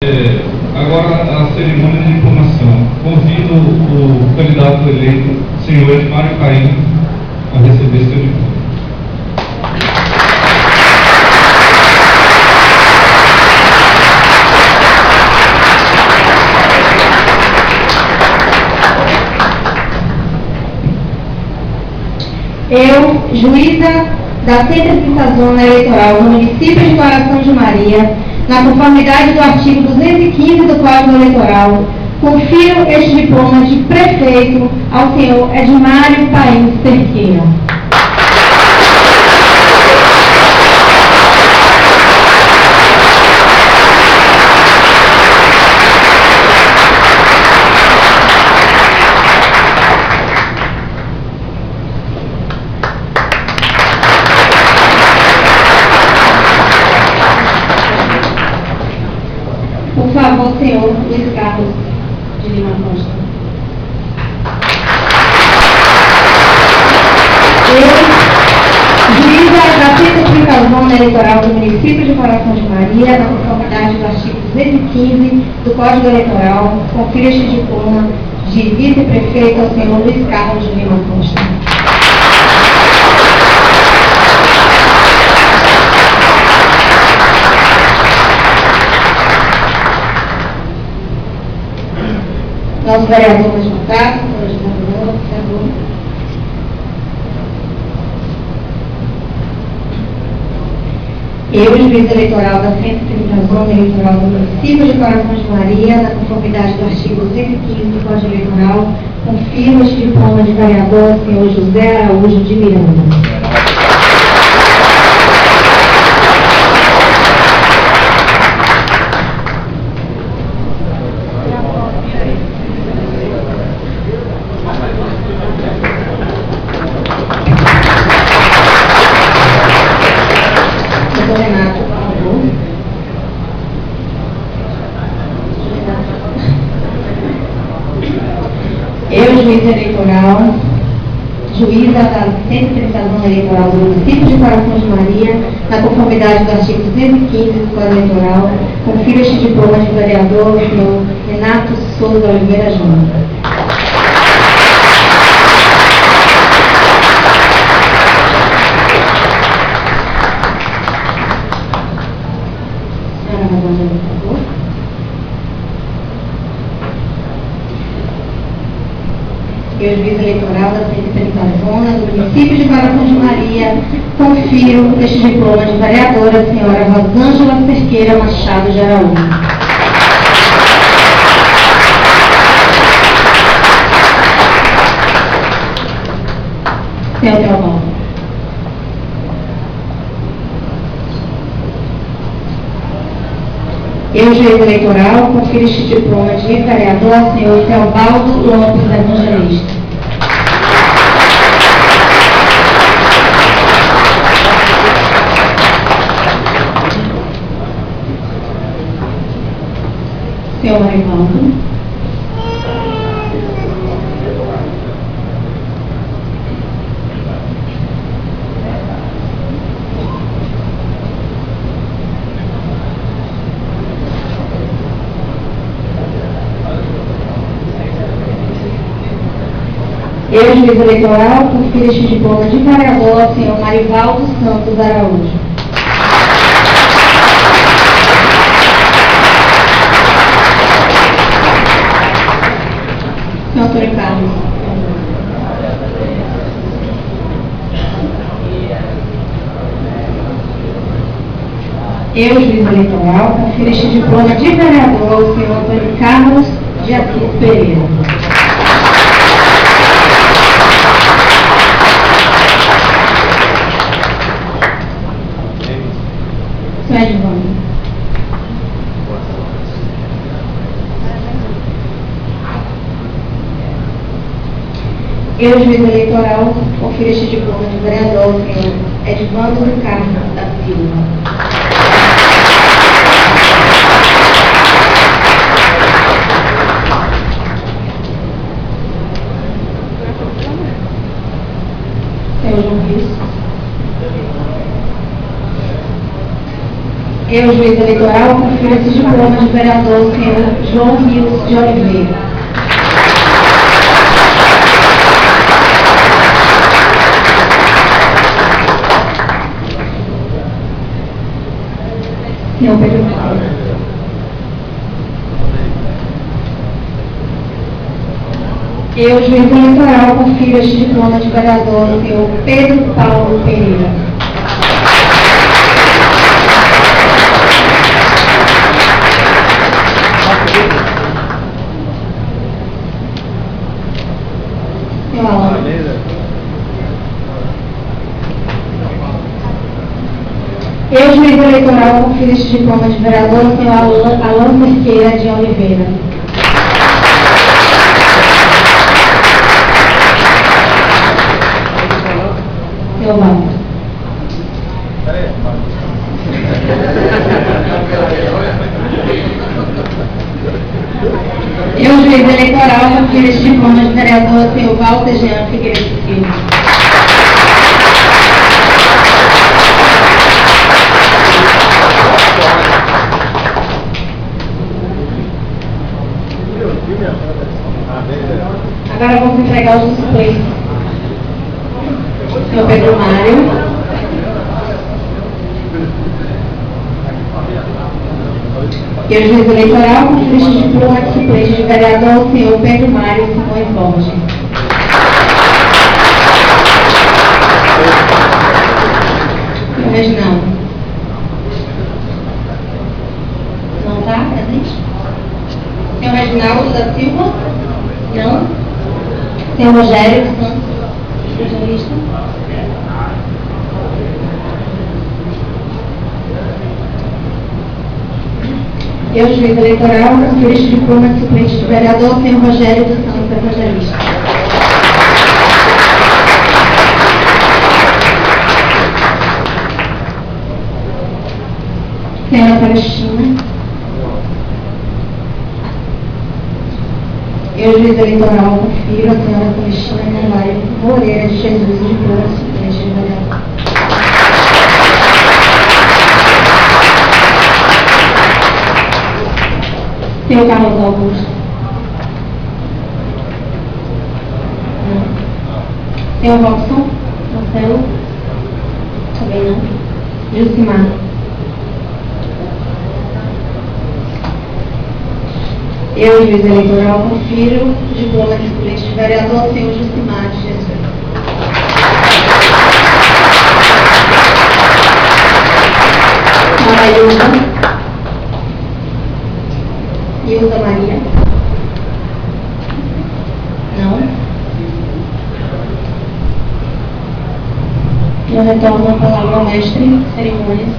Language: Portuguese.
Agora a cerimônia de diplomação. Convido o candidato eleito, senhor Edmário Caim, a receber seu diploma. Eu, juíza da 130ª Zona Eleitoral do município de Coração de Maria, na conformidade do artigo 215 do Código Eleitoral, confiro este diploma de prefeito ao senhor Edmário Caim Cerqueira. Por favor, senhor Luiz Carlos de Lima Costa. Eu, juíza da 130ª Zona Eleitoral do município de Coração de Maria, na conformidade do artigo 215 do Código Eleitoral, confiro este diploma de vice-prefeito ao senhor Luiz Carlos de Lima Costa. Nosso vereador mais votado, por favor. Eu, juiz eleitoral da 130ª Zona Eleitoral do município de Coração de Maria, na conformidade do artigo 215 do Código Eleitoral, confirmo este diploma de vereador ao senhor José Araújo de Miranda. Eu, juiz eleitoral, juíza da 130ª Zona Eleitoral do município de Coração de Maria, na conformidade do artigo 215 do Código Eleitoral, confiro este diploma de vereador ao senhor Renato Souza Oliveira Júnior. Eu, juiz eleitoral da 130ª Zona do município de Coração de Maria, confiro este diploma de vereadora, senhora Rosângela Cerqueira Machado de Araújo. Senhor Teobaldo. Eu, juiz eleitoral, confiro este diploma de vereador ao senhor Teobaldo Lopes Evangelista. Senhor Marivaldo. Eu, juiz eleitoral, confiro este diploma de vereador ao senhor Marivaldo Santos Araújo. Senhor Antônio Carlos. Eu, juiz eleitoral, confiro este diploma de vereador ao senhor Antônio Carlos de Assis Pereira. Eu, juiz eleitoral, confiro este diploma de vereador ao senhor Edvando Ricardo da Silva. Senhor João Cristo. Eu, juiz eleitoral, confiro confiro esse diploma de vereador, senhor João Rios de Oliveira. Senhor Pedro Paulo. Eu, juiz eleitoral, confiro este diploma de vereador ao senhor Pedro Paulo Pereira. Senhor Alan. Eu, juiz eleitoral, confiro este diploma de vereador ao senhor Alan Cerqueira de Oliveira. Senhor Alan. Eu, juiz eleitoral, confiro este diploma de vereador ao senhor Walter Jean Figueiredo Silva. Agora vamos entregar os suplentes. Senhor Pedro Mário. E o juiz eleitoral confere este diploma de suplente de vereador ao senhor Pedro Mário Simões Borges. Senhor Reginaldo. Não está presente? Senhor Reginaldo da Silva? Não. Senhor Rogério Santos, jornalista. Eu, juiz eleitoral, confiro este diploma de suplente de vereador, senhor Rogério dos Santos, evangelista. Senhora Palestina. Eu, juiz eleitoral, confiro a senhora Palestina Carvalho Moreira de Jesus de diploma de suplente de vereador. Senhor Carlos Augusto. Não. Senhor Robson Marcelo. Também não. Jucimar. Eu, juiz eleitoral, confiro o diploma de suplente de vereador ao senhor Jucimar de Jesus. Senhora Ilza Maria. Não. Eu retorno a palavra ao mestre de cerimônias.